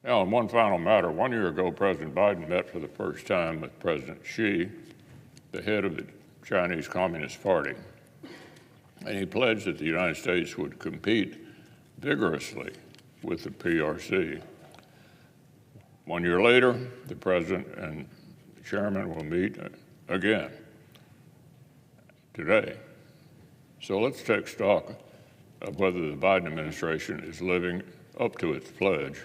Now, on one final matter, 1 year ago, President Biden met for the first time with President Xi, the head of the Chinese Communist Party, and he pledged that the United States would compete vigorously with the PRC. 1 year later, the president and the chairman will meet again today. So let's take stock of whether the Biden administration is living up to its pledge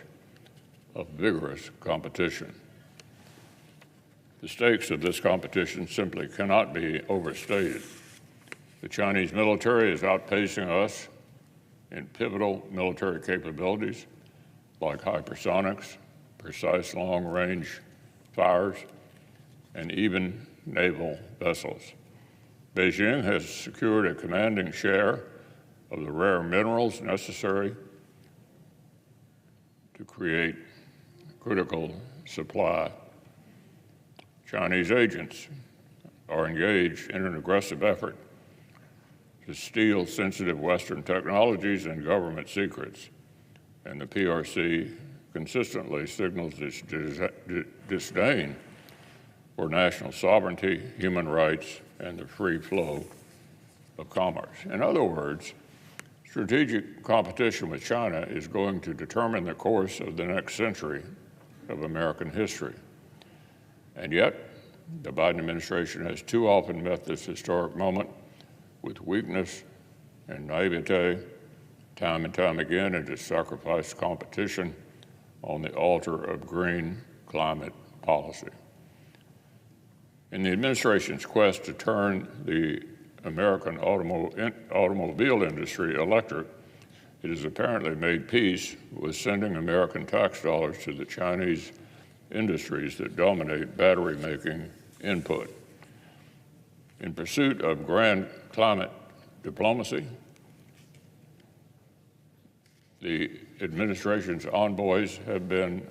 of vigorous competition. The stakes of this competition simply cannot be overstated. The Chinese military is outpacing us in pivotal military capabilities like hypersonics, precise long-range fires, and even naval vessels. Beijing has secured a commanding share of the rare minerals necessary to create critical supply. Chinese agents are engaged in an aggressive effort to steal sensitive Western technologies and government secrets, and the PRC consistently signals its disdain for national sovereignty, human rights, and the free flow of commerce. In other words, strategic competition with China is going to determine the course of the next century of American history. And yet, the Biden administration has too often met this historic moment with weakness and naivete, time and time again, and has sacrificed competition on the altar of green climate policy. In the administration's quest to turn the American automobile industry electric, it has apparently made peace with sending American tax dollars to the Chinese industries that dominate battery-making input. In pursuit of grand climate diplomacy, the administration's envoys have been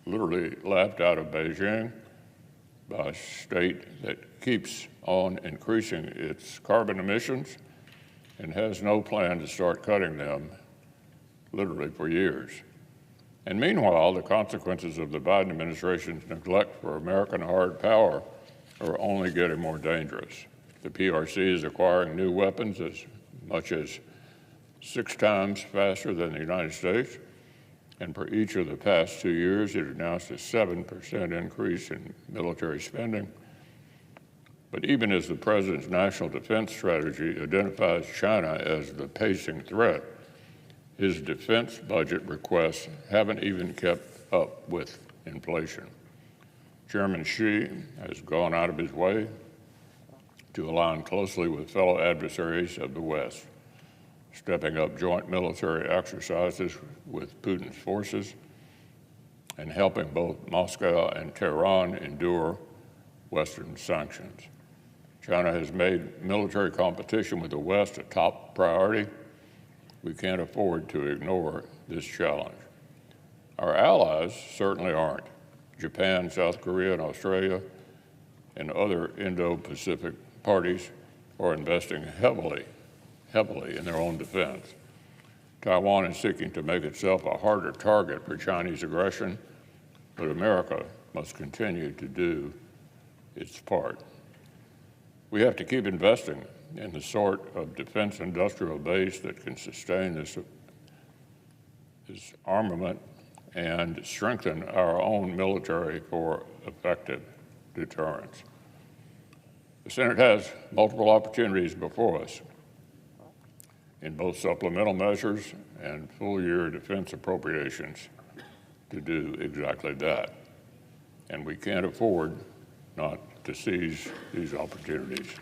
literally laughed out of Beijing by a state that keeps on increasing its carbon emissions and has no plan to start cutting them literally for years. And meanwhile, the consequences of the Biden administration's neglect for American hard power are only getting more dangerous. The PRC is acquiring new weapons as much as 6 times faster than the United States, and for each of the past 2 years, it announced a 7% increase in military spending. But even as the president's national defense strategy identifies China as the pacing threat, his defense budget requests haven't even kept up with inflation. Chairman Xi has gone out of his way to align closely with fellow adversaries of the West, stepping up joint military exercises with Putin's forces and helping both Moscow and Tehran endure Western sanctions. China has made military competition with the West a top priority. We can't afford to ignore this challenge. Our allies certainly aren't. Japan, South Korea, and Australia, and other Indo-Pacific parties are investing heavily in their own defense. Taiwan is seeking to make itself a harder target for Chinese aggression, but America must continue to do its part. We have to keep investing in the sort of defense industrial base that can sustain this armament and strengthen our own military for effective deterrence. The Senate has multiple opportunities before us in both supplemental measures and full-year defense appropriations to do exactly that. And we can't afford not to seize these opportunities.